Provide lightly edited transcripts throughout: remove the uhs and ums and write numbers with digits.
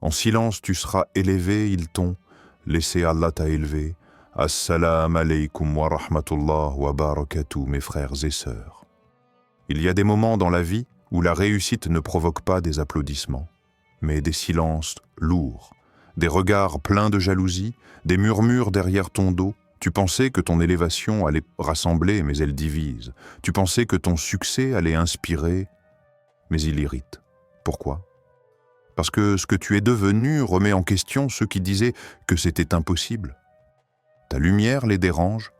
En silence tu seras élevé, ils t'ont laissé, Allah t'a élevé. Assalamu alaikum wa rahmatullah wa barakatuh, mes frères et sœurs. Il y a des moments dans la vie où la réussite ne provoque pas des applaudissements, mais des silences lourds, des regards pleins de jalousie, des murmures derrière ton dos. Tu pensais que ton élévation allait rassembler, mais elle divise. Tu pensais que ton succès allait inspirer, mais il irrite. Pourquoi? Parce que ce que tu es devenu remet en question ceux qui disaient que c'était impossible. Ta lumière les dérange,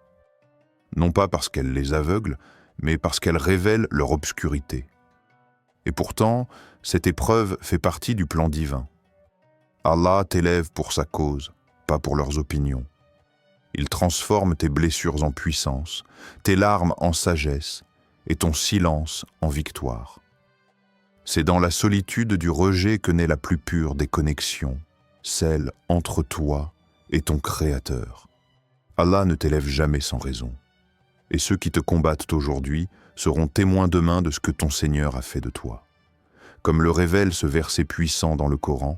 non pas parce qu'elle les aveugle, mais parce qu'elle révèle leur obscurité. Et pourtant, cette épreuve fait partie du plan divin. Allah t'élève pour sa cause, pas pour leurs opinions. Il transforme tes blessures en puissance, tes larmes en sagesse et ton silence en victoire. C'est dans la solitude du rejet que naît la plus pure des connexions, celle entre toi et ton Créateur. Allah ne t'élève jamais sans raison. Et ceux qui te combattent aujourd'hui seront témoins demain de ce que ton Seigneur a fait de toi. Comme le révèle ce verset puissant dans le Coran,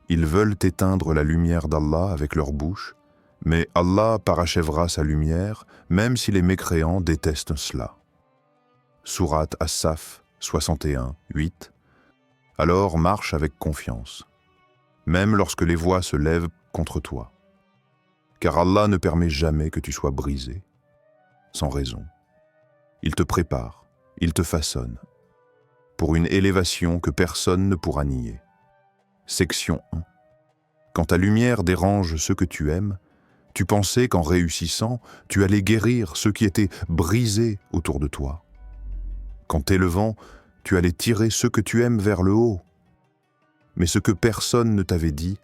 ils veulent éteindre la lumière d'Allah avec leur bouche, mais Allah parachèvera sa lumière, même si les mécréants détestent cela. Sourate As-Saf 61, 8. Alors marche avec confiance, même lorsque les voix se lèvent contre toi. Car Allah ne permet jamais que tu sois brisé, sans raison. Il te prépare, il te façonne, pour une élévation que personne ne pourra nier. Section 1. Quand ta lumière dérange ceux que tu aimes, tu pensais qu'en réussissant, tu allais guérir ceux qui étaient brisés autour de toi. Qu'en t'élevant, tu allais tirer ceux que tu aimes vers le haut. Mais ce que personne ne t'avait dit,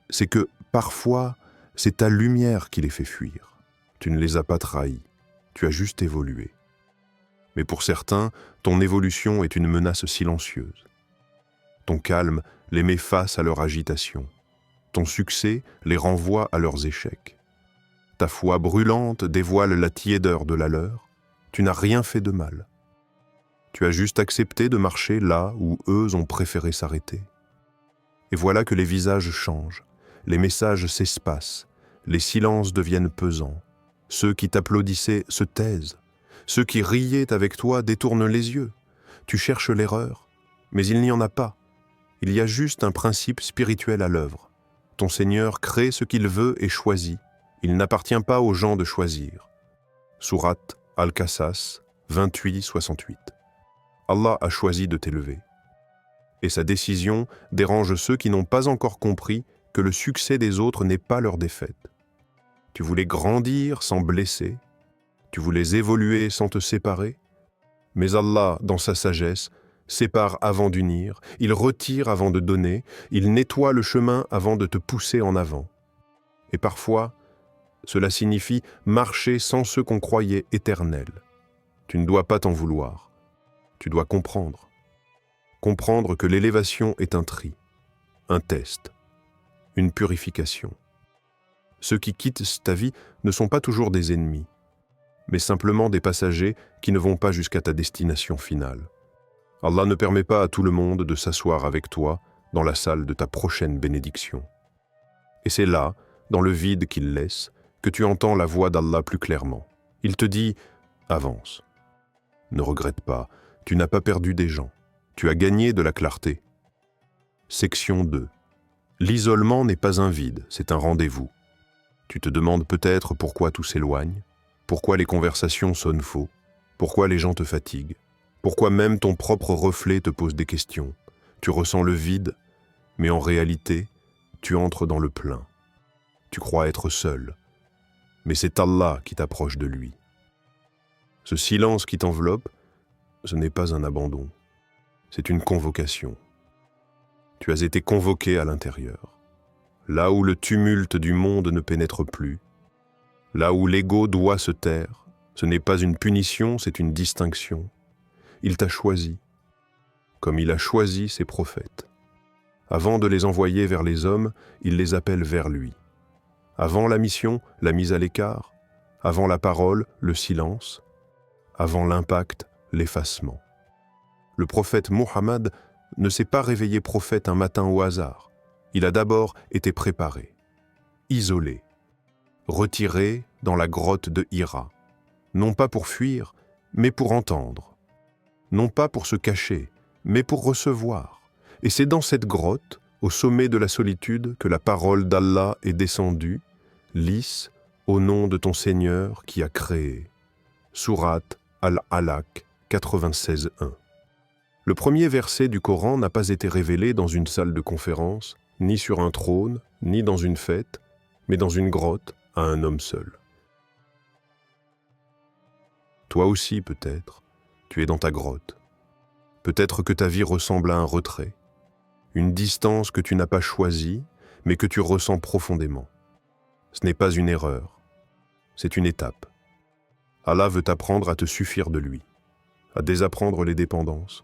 c'est que parfois, c'est ta lumière qui les fait fuir. Tu ne les as pas trahis, tu as juste évolué. Mais pour certains, ton évolution est une menace silencieuse. Ton calme les met face à leur agitation. Ton succès les renvoie à leurs échecs. Ta foi brûlante dévoile la tiédeur de la leur. Tu n'as rien fait de mal. Tu as juste accepté de marcher là où eux ont préféré s'arrêter. Et voilà que les visages changent, les messages s'espacent, les silences deviennent pesants. Ceux qui t'applaudissaient se taisent. Ceux qui riaient avec toi détournent les yeux. Tu cherches l'erreur, mais il n'y en a pas. Il y a juste un principe spirituel à l'œuvre. Ton Seigneur crée ce qu'il veut et choisit. Il n'appartient pas aux gens de choisir. Sourate Al-Qasas 28-68. Allah a choisi de t'élever. Et sa décision dérange ceux qui n'ont pas encore compris que le succès des autres n'est pas leur défaite. Tu voulais grandir sans blesser, tu voulais évoluer sans te séparer, mais Allah, dans sa sagesse, sépare avant d'unir, il retire avant de donner, il nettoie le chemin avant de te pousser en avant. Et parfois, cela signifie marcher sans ce qu'on croyait éternel. Tu ne dois pas t'en vouloir. Tu dois comprendre. Comprendre que l'élévation est un tri, un test, une purification. Ceux qui quittent ta vie ne sont pas toujours des ennemis, mais simplement des passagers qui ne vont pas jusqu'à ta destination finale. Allah ne permet pas à tout le monde de s'asseoir avec toi dans la salle de ta prochaine bénédiction. Et c'est là, dans le vide qu'il laisse, que tu entends la voix d'Allah plus clairement. Il te dit « Avance. Ne regrette pas, tu n'as pas perdu des gens. Tu as gagné de la clarté. » Section 2. L'isolement n'est pas un vide, c'est un rendez-vous. Tu te demandes peut-être pourquoi tout s'éloigne, pourquoi les conversations sonnent faux, pourquoi les gens te fatiguent, pourquoi même ton propre reflet te pose des questions. Tu ressens le vide, mais en réalité, tu entres dans le plein. Tu crois être seul, mais c'est Allah qui t'approche de lui. Ce silence qui t'enveloppe, ce n'est pas un abandon, c'est une convocation. Tu as été convoqué à l'intérieur, là où le tumulte du monde ne pénètre plus, là où l'ego doit se taire. Ce n'est pas une punition, c'est une distinction. Il t'a choisi, comme il a choisi ses prophètes. Avant de les envoyer vers les hommes, il les appelle vers lui. Avant la mission, la mise à l'écart. Avant la parole, le silence. Avant l'impact, l'effacement. Le prophète Muhammad ne s'est pas réveillé prophète un matin au hasard. Il a d'abord été préparé, isolé, retiré dans la grotte de Hira, non pas pour fuir, mais pour entendre, non pas pour se cacher, mais pour recevoir. Et c'est dans cette grotte, au sommet de la solitude, que la parole d'Allah est descendue, lisse, au nom de ton Seigneur qui a créé. Sourate Al-Alaq 96.1. Le premier verset du Coran n'a pas été révélé dans une salle de conférence, ni sur un trône, ni dans une fête, mais dans une grotte à un homme seul. Toi aussi, peut-être, tu es dans ta grotte. Peut-être que ta vie ressemble à un retrait, une distance que tu n'as pas choisie, mais que tu ressens profondément. Ce n'est pas une erreur, c'est une étape. Allah veut t'apprendre à te suffire de lui, à désapprendre les dépendances,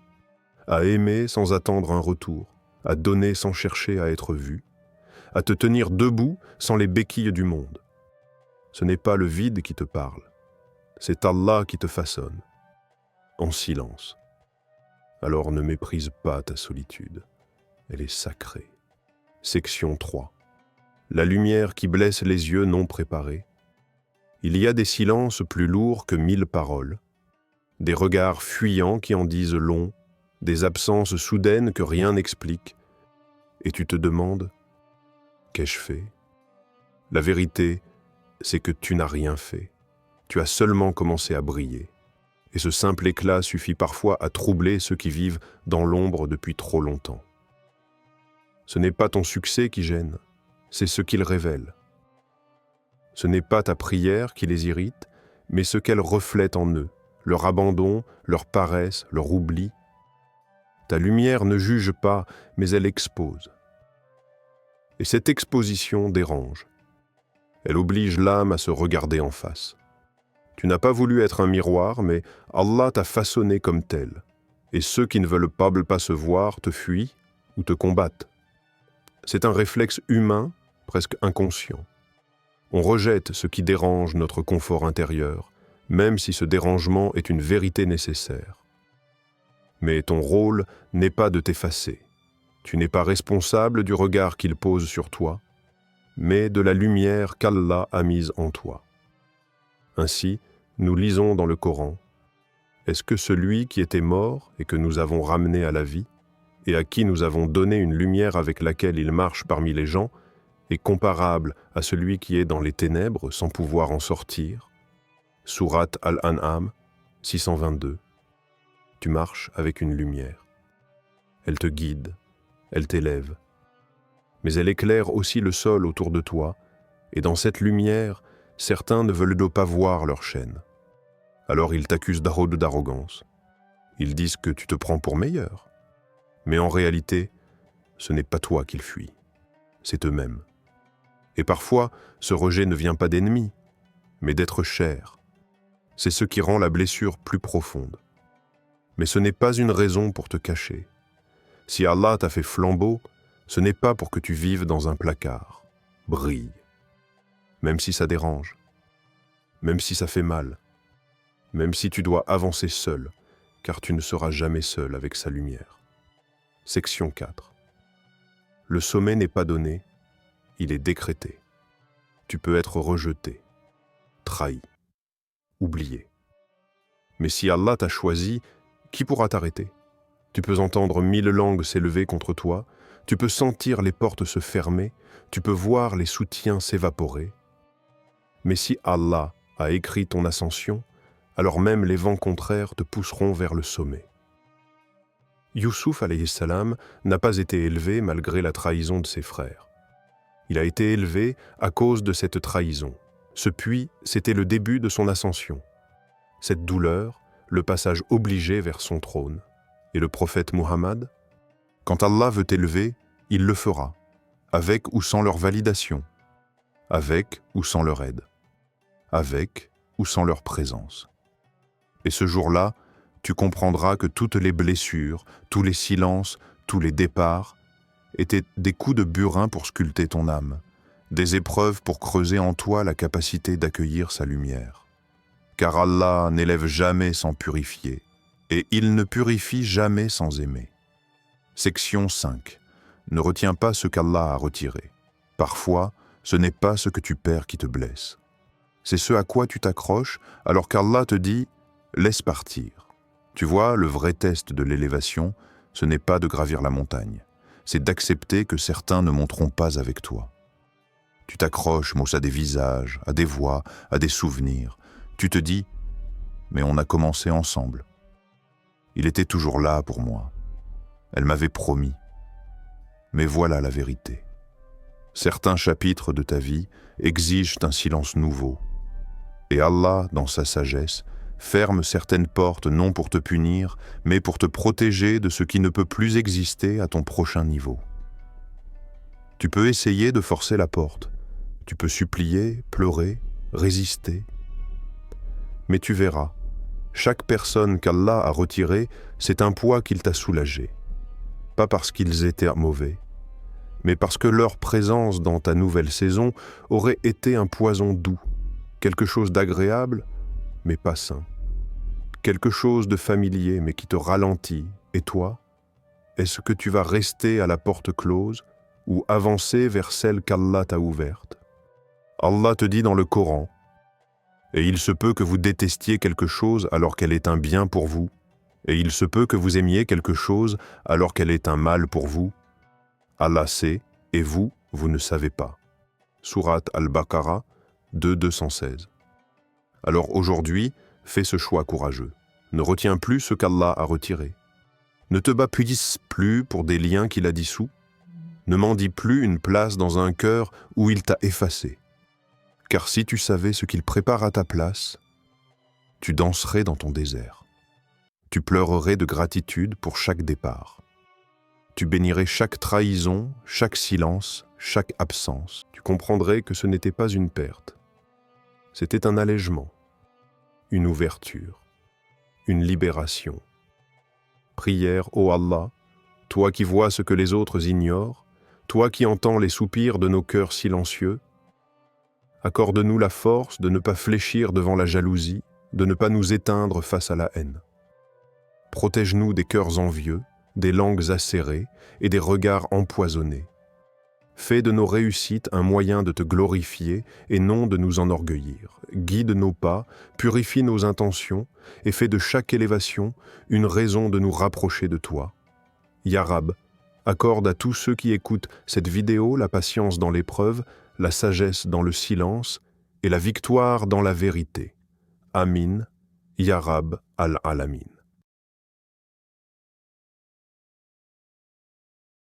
à aimer sans attendre un retour, à donner sans chercher à être vu, à te tenir debout sans les béquilles du monde. Ce n'est pas le vide qui te parle, c'est Allah qui te façonne, en silence. Alors ne méprise pas ta solitude, elle est sacrée. Section 3. La lumière qui blesse les yeux non préparés. Il y a des silences plus lourds que 1000 paroles, des regards fuyants qui en disent long, des absences soudaines que rien n'explique, et tu te demandes « Qu'ai-je fait ?» La vérité, c'est que tu n'as rien fait. Tu as seulement commencé à briller. Et ce simple éclat suffit parfois à troubler ceux qui vivent dans l'ombre depuis trop longtemps. Ce n'est pas ton succès qui gêne, c'est ce qu'il révèle. Ce n'est pas ta prière qui les irrite, mais ce qu'elle reflète en eux, leur abandon, leur paresse, leur oubli. Ta lumière ne juge pas, mais elle expose. Et cette exposition dérange. Elle oblige l'âme à se regarder en face. Tu n'as pas voulu être un miroir, mais Allah t'a façonné comme tel. Et ceux qui ne veulent pas se voir te fuient ou te combattent. C'est un réflexe humain, presque inconscient. On rejette ce qui dérange notre confort intérieur, même si ce dérangement est une vérité nécessaire. Mais ton rôle n'est pas de t'effacer. Tu n'es pas responsable du regard qu'il pose sur toi, mais de la lumière qu'Allah a mise en toi. Ainsi, nous lisons dans le Coran, « Est-ce que celui qui était mort et que nous avons ramené à la vie, et à qui nous avons donné une lumière avec laquelle il marche parmi les gens, est comparable à celui qui est dans les ténèbres sans pouvoir en sortir ?» Sourate Al-An'am 622. Tu marches avec une lumière. Elle te guide, elle t'élève. Mais elle éclaire aussi le sol autour de toi, et dans cette lumière, certains ne veulent pas voir leur chaîne. Alors ils t'accusent d'arrogance. Ils disent que tu te prends pour meilleur. Mais en réalité, ce n'est pas toi qu'ils fuient, c'est eux-mêmes. Et parfois, ce rejet ne vient pas d'ennemis, mais d'êtres chers. C'est ce qui rend la blessure plus profonde. Mais ce n'est pas une raison pour te cacher. Si Allah t'a fait flambeau, ce n'est pas pour que tu vives dans un placard. Brille. Même si ça dérange, même si ça fait mal, même si tu dois avancer seul, car tu ne seras jamais seul avec sa lumière. Section 4. Le sommet n'est pas donné, il est décrété. Tu peux être rejeté, trahi, oublié. Mais si Allah t'a choisi, qui pourra t'arrêter? Tu peux entendre 1000 langues s'élever contre toi, tu peux sentir les portes se fermer, tu peux voir les soutiens s'évaporer. Mais si Allah a écrit ton ascension, alors même les vents contraires te pousseront vers le sommet. Youssouf alayhi salam n'a pas été élevé malgré la trahison de ses frères. Il a été élevé à cause de cette trahison. Ce puits, c'était le début de son ascension. Cette douleur, le passage obligé vers son trône. Et le prophète Muhammad, quand Allah veut t'élever, il le fera, avec ou sans leur validation, avec ou sans leur aide, avec ou sans leur présence. Et ce jour-là, tu comprendras que toutes les blessures, tous les silences, tous les départs étaient des coups de burin pour sculpter ton âme, des épreuves pour creuser en toi la capacité d'accueillir sa lumière. Car Allah n'élève jamais sans purifier, et il ne purifie jamais sans aimer. Section 5. Ne retiens pas ce qu'Allah a retiré. Parfois, ce n'est pas ce que tu perds qui te blesse. C'est ce à quoi tu t'accroches alors qu'Allah te dit « laisse partir ». Tu vois, le vrai test de l'élévation, ce n'est pas de gravir la montagne, c'est d'accepter que certains ne monteront pas avec toi. Tu t'accroches, Moussa, à des visages, à des voix, à des souvenirs. Tu te dis « mais on a commencé ensemble. Il était toujours là pour moi. Elle m'avait promis. Mais voilà la vérité. Certains chapitres de ta vie exigent un silence nouveau. Et Allah, dans sa sagesse, ferme certaines portes non pour te punir, mais pour te protéger de ce qui ne peut plus exister à ton prochain niveau. Tu peux essayer de forcer la porte. Tu peux supplier, pleurer, résister. Mais tu verras, chaque personne qu'Allah a retirée, c'est un poids qu'il t'a soulagé. Pas parce qu'ils étaient mauvais, mais parce que leur présence dans ta nouvelle saison aurait été un poison doux, quelque chose d'agréable, mais pas sain. Quelque chose de familier, mais qui te ralentit. Et toi, est-ce que tu vas rester à la porte close ou avancer vers celle qu'Allah t'a ouverte? Allah te dit dans le Coran, « Et il se peut que vous détestiez quelque chose alors qu'elle est un bien pour vous, et il se peut que vous aimiez quelque chose alors qu'elle est un mal pour vous. Allah sait, et vous, vous ne savez pas. » Sourate Al-Baqarah 2:216. Alors aujourd'hui, fais ce choix courageux. Ne retiens plus ce qu'Allah a retiré. Ne te baptise plus pour des liens qu'il a dissous. Ne mendie plus une place dans un cœur où il t'a effacé. Car si tu savais ce qu'il prépare à ta place, tu danserais dans ton désert. Tu pleurerais de gratitude pour chaque départ. Tu bénirais chaque trahison, chaque silence, chaque absence. Tu comprendrais que ce n'était pas une perte. C'était un allègement, une ouverture, une libération. Prière, ô Allah, toi qui vois ce que les autres ignorent, toi qui entends les soupirs de nos cœurs silencieux, accorde-nous la force de ne pas fléchir devant la jalousie, de ne pas nous éteindre face à la haine. Protège-nous des cœurs envieux, des langues acérées et des regards empoisonnés. Fais de nos réussites un moyen de te glorifier et non de nous enorgueillir. Guide nos pas, purifie nos intentions et fais de chaque élévation une raison de nous rapprocher de toi. Ya Rab, accorde à tous ceux qui écoutent cette vidéo la patience dans l'épreuve, la sagesse dans le silence et la victoire dans la vérité. Amin, Ya Rab al-Alamin.